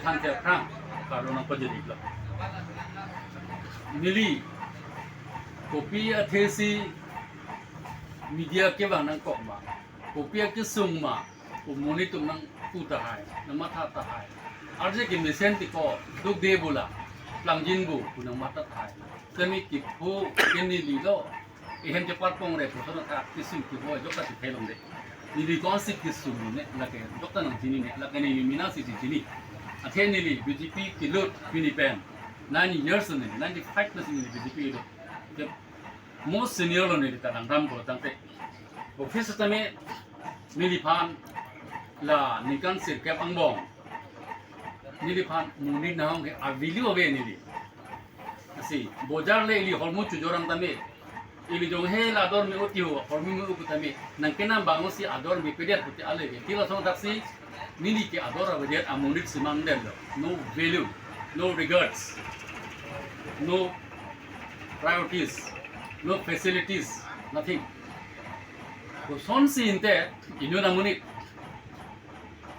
than te krang karo na pajeri la nili kopi athesi media ke bang nang kok ma kopi ke sung ma ko moni tum nang puta hai na matha ta hai arje ke mesen ti ko duk de bula langjin bu kunang mata hai kami ki phu kini li lo ihem je par pong re pho na ta kisim ki boy jokta ti thelong de ni li kon sik kisum ne la ke jokta nang tini ne la ke ni mina si ti tini athe ni li BJP ki lot Winnipeg 9 years ne 95% ni BJP lo the most senior lo ni ta nang ram ko tang te office ta me ni li phan la ni kan sir kep ang bong ni li phan muni na hong ke a video ve ni li asi bojar le li hormu chu joram ta me ili jong he la dor me oti ho hormu me uku ta me nang kenam bango si ador me pediat puti ale ke tila song taksi ni li ke ador avediat amonit simang del no value no regards no priorities no facilities nothing ko son si inte inu na munit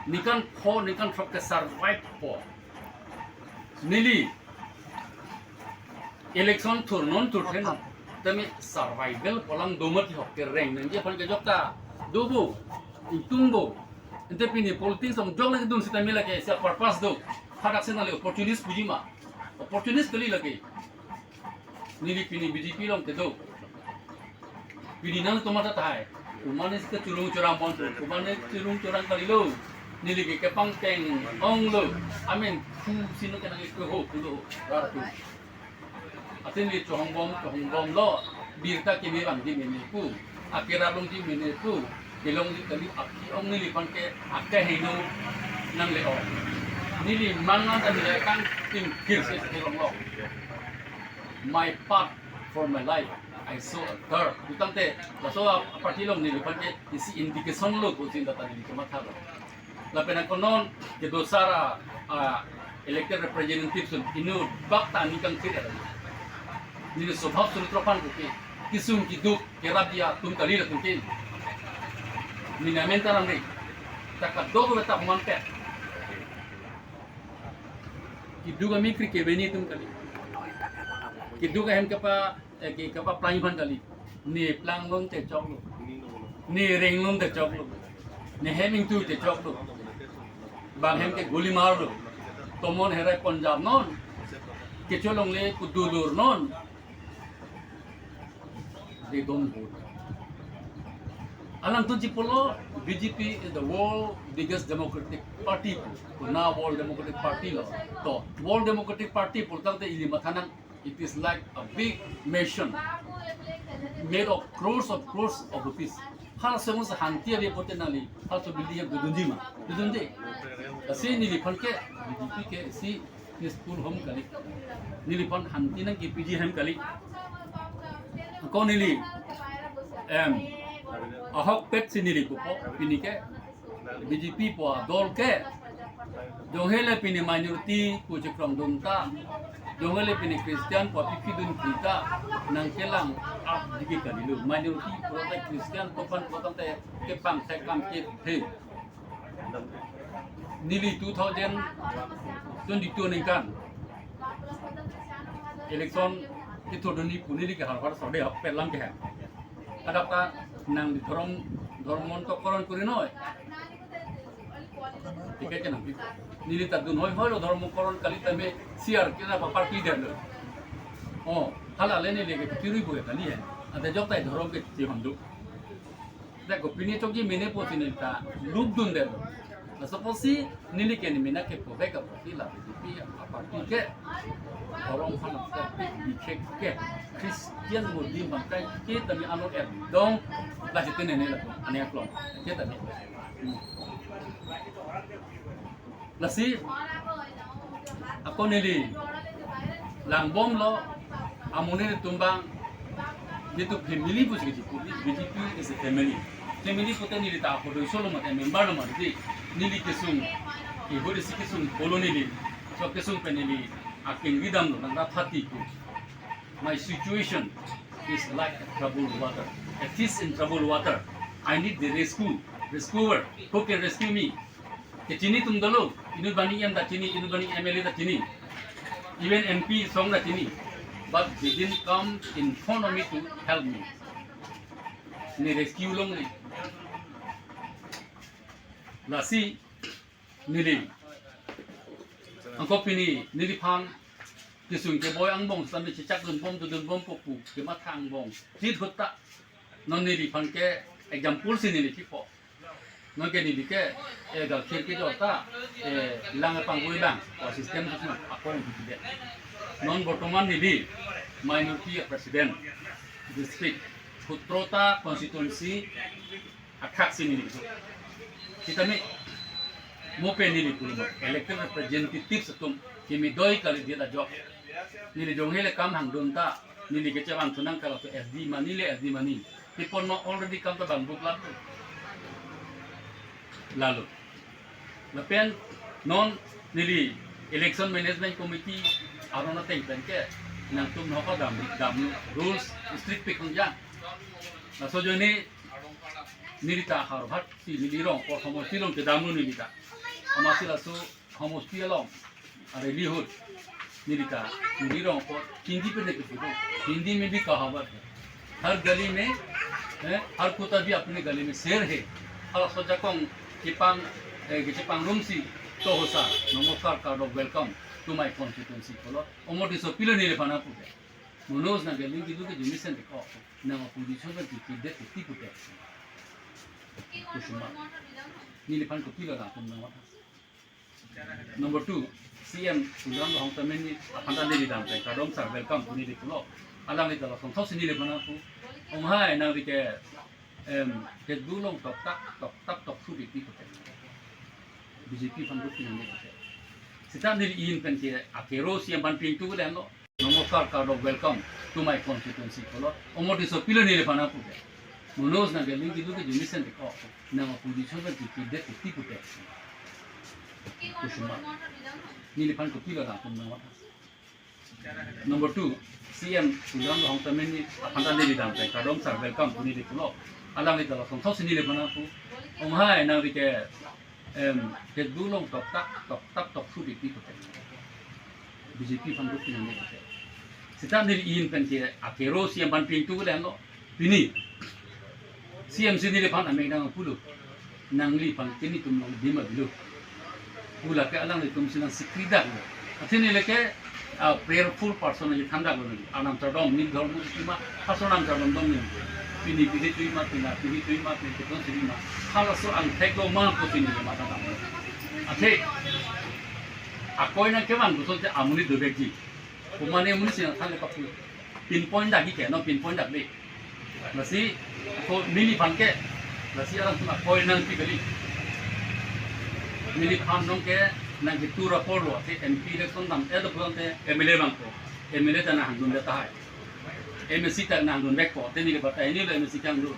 nikan kho nikan trok ke survive po nili election tur non tur then tami survival polang domat hok ke reng nang je pon ke jokta dubu itungbo ente pini politics som jog lagi dun sita mila ke sia purpose do hadak senale opportunist bujima opportunist kali lagi nili pini BJP long te do pini nang tomata tai umane ke curung curang pon umane curung curang kali lo nili ke kepang teng ong lo amen fu sino ke nang ko ho lo ratu atin li chohong bom lo birta ke me bang di me ku akira long di me ku dilong di kali aki ong nili pan ke akke hino nang le o nili mangan ta le kan tin kir se dilong lo my path for my life I saw a third utante la so party long nili pan ke isi indication lo ko sin data nili kama thalo la pena konon ke dosara elected representatives inu bakta ni kang kira ni स्वभाव सुनत्रोपान को के किसुम की दुख के राबिया तुम कली रखुं के ni namen tarang ni takak dogo beta kumante kiduga mikri ke beni tum kali kiduga hem kapa ke kapa plaiban kali ni planglong te choklo ni renglong te choklo ni heming tu te choklo bang hem ke goli marlo tomon herai punjab non ke cholong le kudulur non they don't vote. Alam tu cipolo BJP is the world biggest democratic party. Now world democratic party lo. To world democratic party pultang te ili mathanan it is like a big nation made of crores of rupees. Hal semua sehantia dia potenali. Hal sebeli yang dudunji ma. Dudunji. Asi ni lipan ke BJP ke si school home kali. Ni lipan hanti nang KPG hem kali. Kau nili ahok pet sinili ko po pini ke BJP po dol ke jonghele pini minority ko chikram dunta jonghele pini Christian po pikidun kita nang kelang ap digi kanilu minority po ta Christian to pan po te kepang sekam ke he nili 2022 ningkan election itu doni punili ke hal-hal sode hak pelang ke adapta nang dhormon to koron kuri noy ठीक है क्या ना नीली तक दुन होय लो धर्म कोरण कली तमे सियार केना पार्टी दे लो ओ हाला लेने लेके तिरुई बोए कली है अते जब ताई धर्म के जे हम दु देखो पिनी तो जी मेने पोती ने ता लुक दुन दे लो सपोसी नीली के मेना के पोबे का पोती ला बीजेपी पार्टी के orang fan dicek ke Christian Muslim bangkai kita ni anu dong lah situ nenek lah ane aklon kita ni lasi ako nili lang bom lo amune tumbang itu family pun segitu BJP is a family pun nili tak apa solo mata member nama jadi nili kesung ibu desi kesung bolo nili so kesung penili aking ridam lo nang rathati ko my situation is like a troubled water a fish in troubled water I need the rescuer who can rescue me ke chini tum dalo Inu bani yang dah sini, inu bani MLA dah sini, even MP song dah sini, but they didn't come in front of me to help me. Ni rescue long ni. Lasi nili. Angkop ini nili pang kisung ke boy ang bong sampai cicak dun bom popu ke matang bong. Tid hota non nili pang ke example sini nili tipo. Non ke nili ke gal kir ke jota lang pang boy bang o sistem tu apa yang tidak. Non berteman nili minority president district Putrota constituency attack sini nili. Kita ni mo pe nili puluh elected representative setum kimi doi kali dia dah job nili jong hele kam hang dun ta nili ke cewang tunang kalau tu SD money people no already come to bang buklat lalu lepen non nili election management committee arona teng ke nang tum no ko dam rules strict pe kung jang na so jo ni nilita har bhat si nilirong ko samosti long ke damu nilita amasila so samosti long are lihut nilita nilirong ko hindi pe ne kuchu Hindi में भी कहावत है हर गली में हर कुत्ता भी अपनी गली में शेर है हर सोचा कौन किपांग रूम सी तो होसा नमस्कार card of welcome to my constituency कोलो ओमोटी सो पिलो नीले पाना पुटे मनोज ना गली की दुके जुमिसन को ना पोजीशन में की दे ती पुटे कुसुमा नीले पान को पिलो ना तुम ना नंबर 2 CM sudah ngomong temen ni pantai di dalam kadang sar welcome puni di pulau alang di dalam song sini le mana tu hai nang di ke ke dulong tok su di tu BJP fan grup ni ni sita ni in pen ke akero CM ban ping tu le no namaskar card of welcome to my constituency pulau omoti so pilo ni le mana tu Manoj ना गली की दुके जुमिसन को ना पोजीशन में की दे ती पुटे कुसुमा नीले पान को पिलो ना तुम ना नंबर 2 CM sudah ngomong temen ni pantai di dalam kadang sar welcome puni di pulau alang di dalam song sini le mana tu hai nang di ke dulong tok su di tu BJP fan grup ni ni sita ni in pen ke akero CM ban ping tu le no pini CM sini le pan ameng nang pulu nang li pan kini tum nang bima bilu pula ke alang le tum sinang sikrida athini le ke prayerful person ni thanda go ni anam tadom ni dharmu ma hasonam tadom dom ni pini tuima pini ke ton sini ma hala so ang thego ma ko tini ma ta dam athe akoi na ke man so te amuni do beki kumane muni sina thale ka pinpoint da ki ke no pinpoint da le nasi ko mini panke nasi alam tuma koi nang pi gali mini pan nong ke nang ki tura polo te MP election dam e do te MLA bang ko MLA ta na handun ta hai MSC ta na handun bek ko te ni le bata ni le MSC kang lu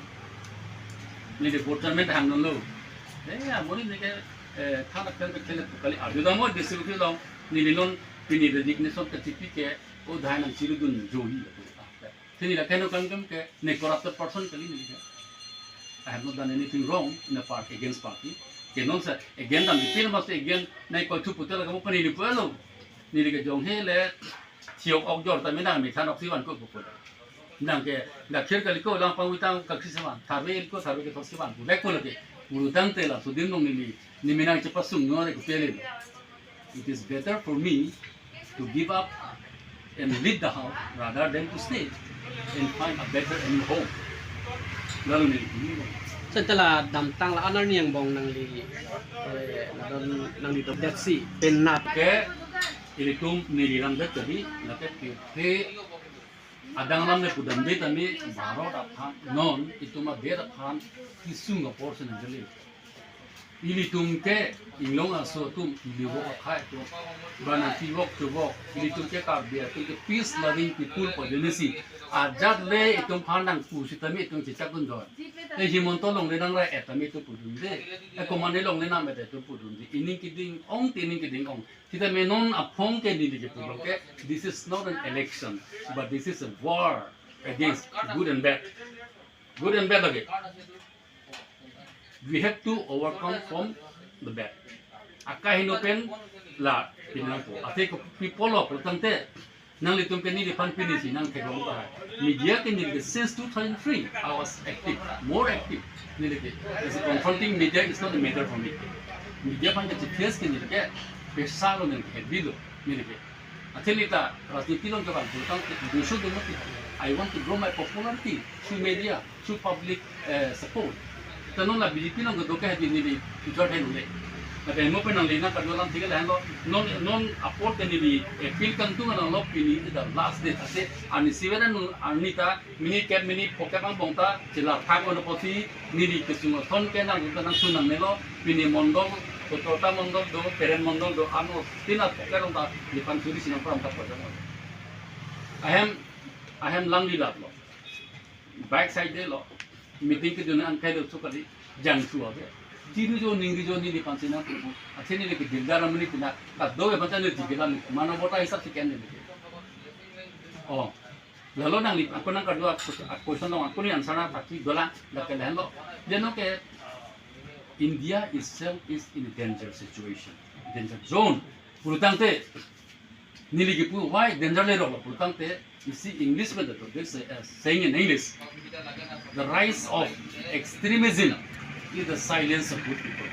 ni le voter men handun lu amoni ni ke thana ken ke le kali ajuda mo distribution long ni le non pini resignation ka tipi ke o dhanan chirudun johi Sini lah kena kan ke ne corrupted person kali ni ke I have not done anything wrong in a party against party ke non sa again dam dipil mas again nai ko chu putel ka mo pani ni puelo ni le ke jong he le chiok ok jor ta me na me than ok siwan ko ko nang ke la khir kali ko lang pang witang ka khisiwan tharbe ko ke thosiwan bu le ko le urutang te la sudin dong ni me nang chepa sung no ko tele it is better for me to give up and leave the house rather than to stay and find a better and home. Lalu ni. Setelah damtang la anar ni yang bong nang li nang li dat si penat ke ini tum niliram dak tadi nak pe adang nam ne pudam de tami baro daphan non itu ma be daphan kisung ga portion ngeli ili tum ke ilong aso tum ili wo khai to bana ti wok to wok ili tum ke ka be to the peace loving people for unity ajat le itum phanang pu si tami itum chi chak bun dor e himon to long le nang la etami to pudun de e ko mane long le na me de to pudun de ining ki ding ong tining ki ding ong ti ta me non apong ke ni de pudun ke this is not an election but this is a war against good and bad okay we have to overcome from the bad akai hinopen la pinang po ate ko pipolo ko tante nang litum pe ni pan pinisi nang ke dong ta media ke ni since 2003 I was active more active ni le is confronting media is not a matter for me media pan ke face ke ni le pesa lo ni ke bido ni le Atilita, Rasniti long kapan, they should do nothing. I want to grow my popularity through media, through public support. Tanong la bilipi long doka hati nili itor hen ule. Tapi emo penang lina kadulang tiga lah lo non apport nili appeal kantung ang lo pini the last day ase ani siweran anita mini cap mini pokepang bongta sila thak ono posi nili kesungo thon kenang tanang sunang nelo pini mondol Kota Mondol do, Peren Mondol do, ano, tinat pokerong ta di pansuri sinang perang ta pojang. Ahem lang di lat lo. Back side de lo. Meeting ke dunia angkai do sukari jang suwa be. Tiru jo ningri jo ni di pansina tu. Akhirnya ni ke dildara meni pina. Kat do be pancen ni digelan mana bota hisap sekian ni. Oh. Lalu nang aku nang kedua question lo aku ni ansana pasti dola dak kelahan lo. Jeno ke India itself is in a danger situation, danger zone. Purutangte, niligipu why danger level? Purutangte, you see English with this saying in English, the rise of extremism is the silence of good people.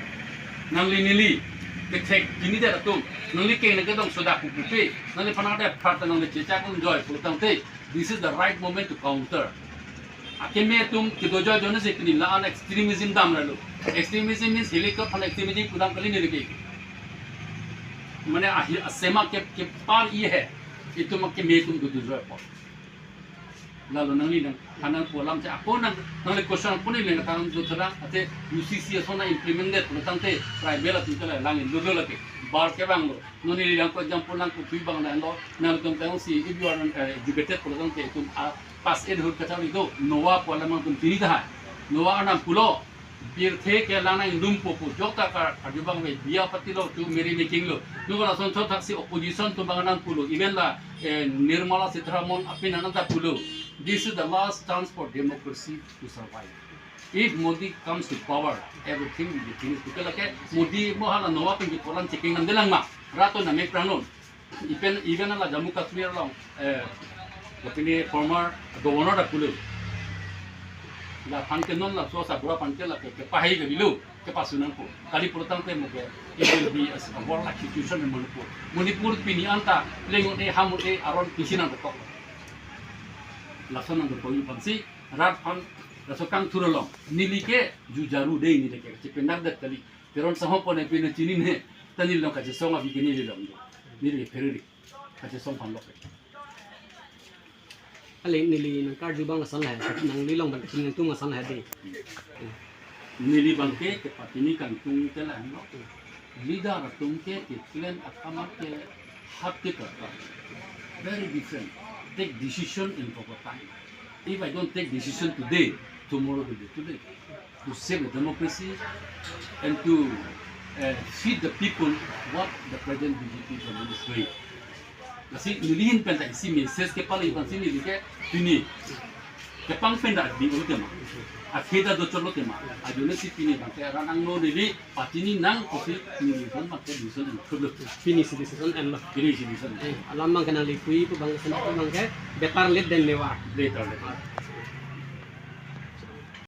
Nangli nili, the take kini dah tu, nangli keng nak ketong sudah kupupe, nangli panada partner nangli cecak enjoy. Purutangte, this is the right moment to counter. Akhirnya tum kita jodoh jodoh sekini lah extremism dam lalu. Extremism means helicopter extremism kudam kali ni lagi. Mana akhir sema ke par ये है itu makin metum tu jodoh apa. Lalu nangli nang kanan polam je aku nangli question pun ni nang kanan jodoh lah. Ate UCC asona implement deh. Kalau tante tribal tu kalau langit jodoh lagi. Bar ke bang lo. Noni yang kau jam pulang ku bang nang lo. Nang tu tengok si if you are educated kalau tante tu pas edhur kacau itu Noah pola mang tum tiri dah Noah anam pulo bir the ke lana indum popo jokta ka adubang me dia patilo tu meri making lo tu kalau son son taksi opposition tu bang anam pulo even la Nirmala Sitharaman apin ananta pulo this is the last chance for democracy to survive if Modi comes to power everything will be finished because like Modi mohala Noah pingi polan checking andelang ma rato na me pranon even la Jammu Kashmir long Tapi former governor dah puluh, lah pantai non lah suasa berapa pantai lah ke pahai ke bilu ke pasunan pun. Kali pertama tu mungkin it will be a world institution in Manipur. Manipur pini anta lengon hamur aron kisinan betok. Laksana berpoin pansi rat pan rasokang turulong. Nili ke jujaru deh nili ke cipendak dah kali. Peron sahopon pini cini ne tani long kaje songa bikin nili long. Nili periri kaje song pan lok. Alin nili nang karju bang asal lah, nang lilong bang kini tu asal lah deh. Nili bangke ke patini kantung telan lo. Lidar tungke ke plan akamat ke hak ke kerja. Very different. Take decision in proper time. If I don't take decision today, tomorrow will be today. To save the democracy and to feed the people what the present BJP government is doing. Kasi nilihin penta isi message ke pala iban sini dike tini ke pang penda di ultima akhirnya do cholo tema ajune si pini bang ke ranang no nili patini nang kosi nili kan pakai decision kudu Finish decision and finish decision alam mang kenali kui tu bang sana tu bang ke betar late dan lewat. later